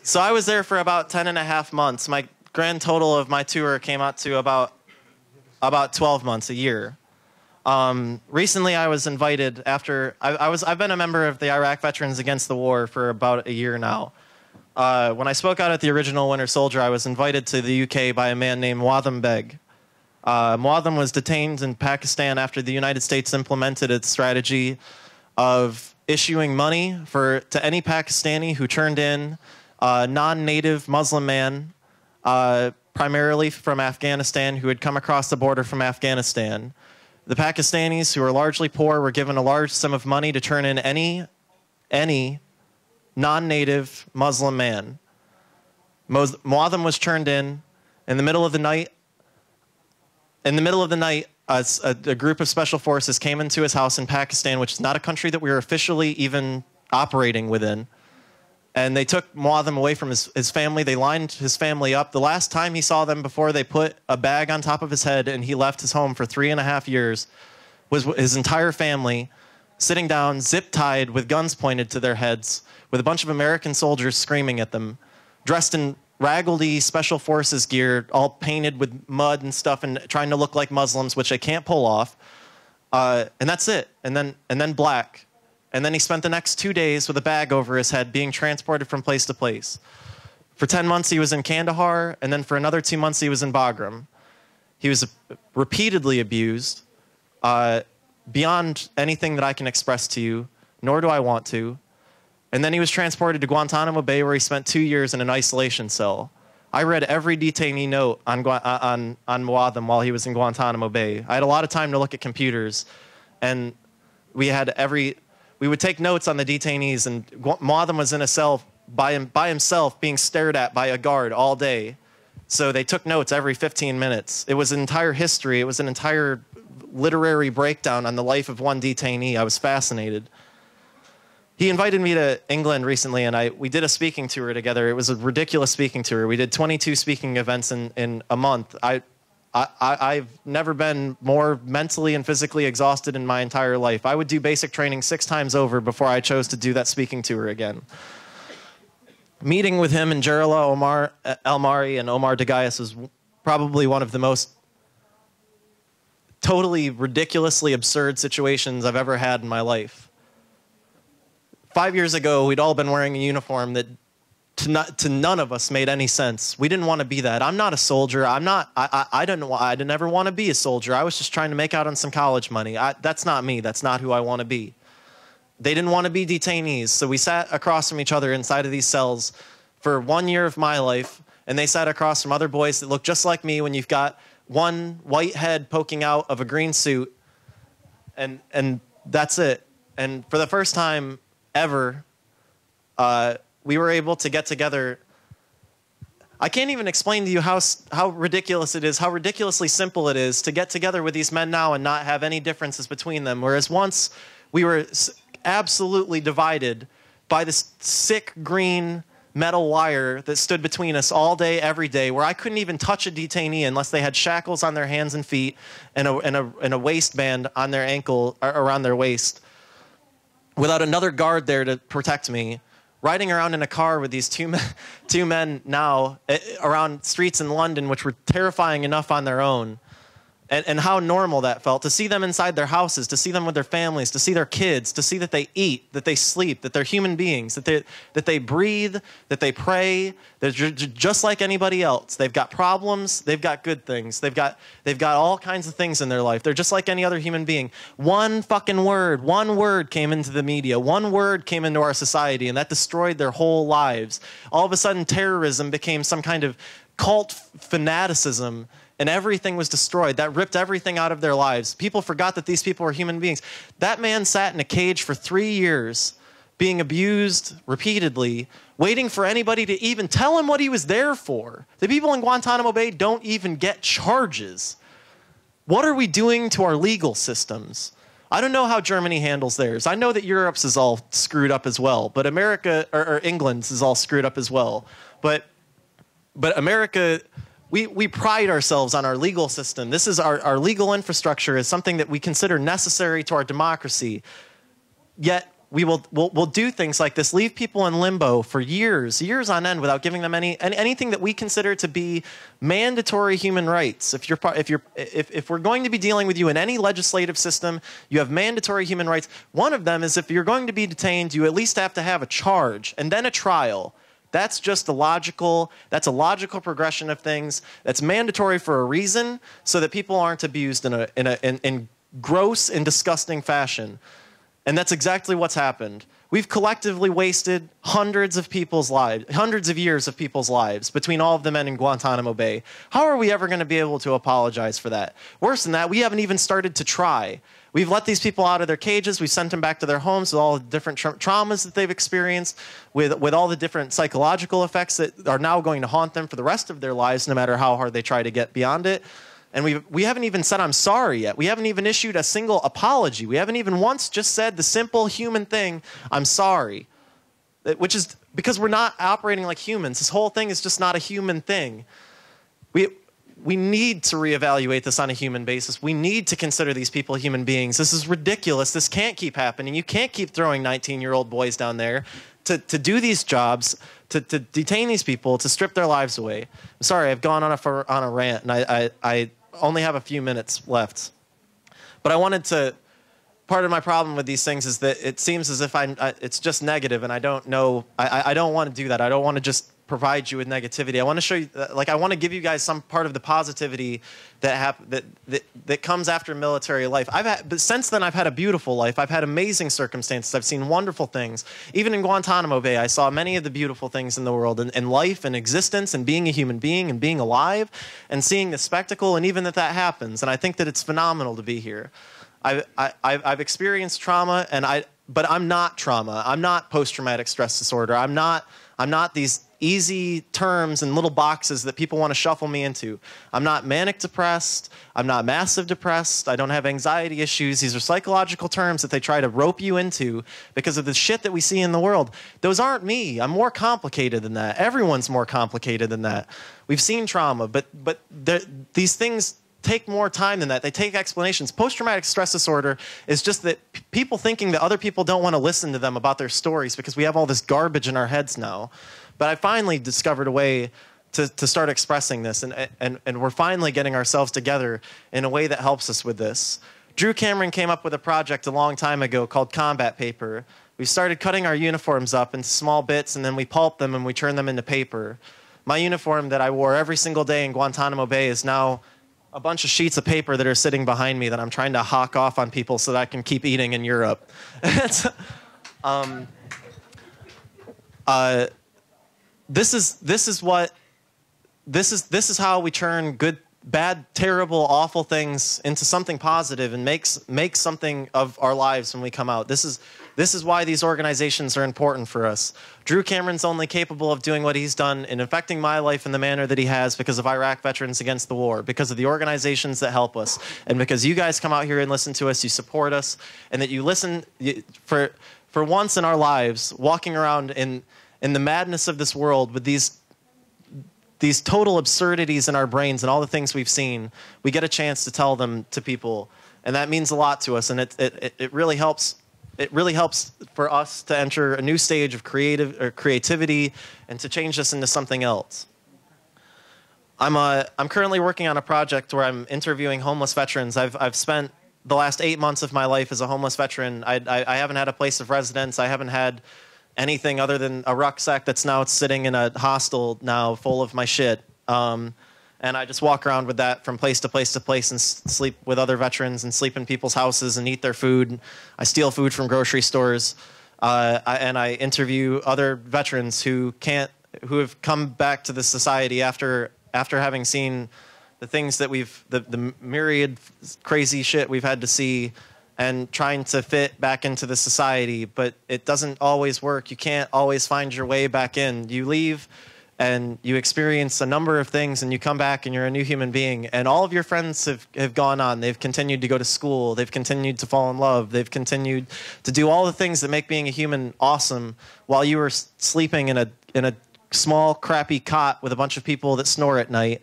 So I was there for about 10 and a half months. My grand total of my tour came out to about 12 months, a year. Recently, I was invited after I've been a member of the Iraq Veterans Against the War for about a year now. When I spoke out at the original Winter Soldier, I was invited to the UK by a man named Muazzam Beg. Muazzam was detained in Pakistan after the United States implemented its strategy of issuing money to any Pakistani who turned in a non-native Muslim man, primarily from Afghanistan, who had come across the border from Afghanistan. The Pakistanis, who were largely poor, were given a large sum of money to turn in any non-native Muslim man. Muazzam was turned in the middle of the night. In the middle of the night, a group of special forces came into his house in Pakistan, which is not a country that we are officially even operating within. And they took Muazzam away from his family. They lined his family up. The last time he saw them before they put a bag on top of his head and he left his home for 3.5 years was his entire family sitting down, zip-tied with guns pointed to their heads, with a bunch of American soldiers screaming at them, dressed in raggedy special forces gear, all painted with mud and stuff and trying to look like Muslims, which they can't pull off. And that's it. And then black. And then he spent the next 2 days with a bag over his head being transported from place to place. For 10 months, he was in Kandahar, and then for another 2 months, he was in Bagram. He was repeatedly abused, beyond anything that I can express to you, nor do I want to. And then he was transported to Guantanamo Bay, where he spent 2 years in an isolation cell. I read every detainee note on Muazzam while he was in Guantanamo Bay. I had a lot of time to look at computers, and we would take notes on the detainees, and Muazzam was in a cell by himself being stared at by a guard all day. So they took notes every 15 minutes. It was an entire history. It was an entire literary breakdown on the life of one detainee. I was fascinated. He invited me to England recently, and we did a speaking tour together. It was a ridiculous speaking tour. We did 22 speaking events in a month. I've never been more mentally and physically exhausted in my entire life. I would do basic training 6 times over before I chose to do that speaking tour again. Meeting with him and Jarala Omar El-Mari and Omar Dagayas was probably one of the most totally ridiculously absurd situations I've ever had in my life. 5 years ago, we'd all been wearing a uniform that to none of us made any sense. We didn't want to be that. I'm not a soldier. I didn't ever want to be a soldier. I was just trying to make out on some college money. That's not me. That's not who I want to be. They didn't want to be detainees, so we sat across from each other inside of these cells for 1 year of my life, and they sat across from other boys that look just like me when you've got one white head poking out of a green suit, and that's it. And for the first time ever, we were able to get together. I can't even explain to you how ridiculous it is, how ridiculously simple it is to get together with these men now and not have any differences between them. Whereas once we were absolutely divided by this sick green metal wire that stood between us all day, every day, where I couldn't even touch a detainee unless they had shackles on their hands and feet and a waistband on their ankle, around their waist, without another guard there to protect me. Riding around in a car with these two men now around streets in London, which were terrifying enough on their own, and how normal that felt. To see them inside their houses, to see them with their families, to see their kids, to see that they eat, that they sleep, that they're human beings, that they breathe, that they pray. They're just like anybody else. They've got problems. They've got good things. They've got all kinds of things in their life. They're just like any other human being. One word came into the media. One word came into our society, and that destroyed their whole lives. All of a sudden, terrorism became some kind of cult fanaticism, and everything was destroyed. That ripped everything out of their lives. People forgot that these people were human beings. That man sat in a cage for 3 years, being abused repeatedly, waiting for anybody to even tell him what he was there for. The people in Guantanamo Bay don't even get charges. What are we doing to our legal systems? I don't know how Germany handles theirs. I know that Europe's is all screwed up as well, but America, or England's is all screwed up as well. But America, we pride ourselves on our legal system. This is our legal infrastructure is something that we consider necessary to our democracy. Yet we'll do things like this, leave people in limbo for years on end without giving them anything that we consider to be mandatory human rights. If we're going to be dealing with you in any legislative system, you have mandatory human rights. One of them is if you're going to be detained, you at least have to have a charge and then a trial. That's just that's a logical progression of things. That's mandatory for a reason, so that people aren't abused in gross and disgusting fashion. And that's exactly what's happened. We've collectively wasted hundreds of years of people's lives between all of the men in Guantanamo Bay. How are we ever going to be able to apologize for that? Worse than that, we haven't even started to try. We've let these people out of their cages. We've sent them back to their homes with all the different traumas that they've experienced, with all the different psychological effects that are now going to haunt them for the rest of their lives, no matter how hard they try to get beyond it. And we haven't even said I'm sorry yet. We haven't even issued a single apology. We haven't even once just said the simple human thing, I'm sorry. Which is because we're not operating like humans. This whole thing is just not a human thing. We need to reevaluate this on a human basis. We need to consider these people human beings. This is ridiculous. This can't keep happening. You can't keep throwing 19-year-old boys down there to do these jobs, to detain these people, to strip their lives away. I'm sorry, I've gone on a rant, and I only have a few minutes left. But I wanted to, part of my problem with these things is that it seems as if it's just negative, and I don't know, I don't want to do that. I don't want to just provide you with negativity. I want to show you, I want to give you guys some part of the positivity that comes after military life. But since then, I've had a beautiful life. I've had amazing circumstances. I've seen wonderful things. Even in Guantanamo Bay, I saw many of the beautiful things in the world, and life and existence and being a human being and being alive and seeing the spectacle, and even that happens. And I think that it's phenomenal to be here. I've experienced trauma, but I'm not trauma. I'm not post-traumatic stress disorder. I'm not these easy terms and little boxes that people want to shuffle me into. I'm not manic depressed. I'm not massive depressed. I don't have anxiety issues. These are psychological terms that they try to rope you into because of the shit that we see in the world. Those aren't me. I'm more complicated than that. Everyone's more complicated than that. We've seen trauma, but these things take more time than that. They take explanations. Post-traumatic stress disorder is just that people thinking that other people don't want to listen to them about their stories because we have all this garbage in our heads now. But I finally discovered a way to start expressing this, and we're finally getting ourselves together in a way that helps us with this. Drew Cameron came up with a project a long time ago called Combat Paper. We started cutting our uniforms up into small bits, and then we pulp them and we turn them into paper. My uniform that I wore every single day in Guantanamo Bay is now a bunch of sheets of paper that are sitting behind me that I'm trying to hawk off on people so that I can keep eating in Europe. This is how we turn good, bad, terrible, awful things into something positive and make something of our lives when we come out. This is why these organizations are important for us. Drew Cameron's only capable of doing what he's done and affecting my life in the manner that he has because of Iraq Veterans Against the War, because of the organizations that help us, and because you guys come out here and listen to us, you support us, and that you listen for once in our lives, walking around in the madness of this world with these total absurdities in our brains and all the things we've seen, we get a chance to tell them to people, and that means a lot to us, and it really helps. It really helps for us to enter a new stage of creativity and to change this into something else. I'm currently working on a project where I'm interviewing homeless veterans. I've spent the last 8 months of my life as a homeless veteran. I haven't had a place of residence. I haven't had anything other than a rucksack that's now sitting in a hostel now full of my shit. And I just walk around with that from place to place to place and sleep with other veterans and sleep in people's houses and eat their food. I steal food from grocery stores. And I interview other veterans who have come back to the society after having seen the things that the myriad crazy shit we've had to see, and trying to fit back into the society, but it doesn't always work. You can't always find your way back in. You leave and you experience a number of things and you come back and you're a new human being, and all of your friends have gone on. They've continued to go to school. They've continued to fall in love. They've continued to do all the things that make being a human awesome while you were sleeping in a small, crappy cot with a bunch of people that snore at night.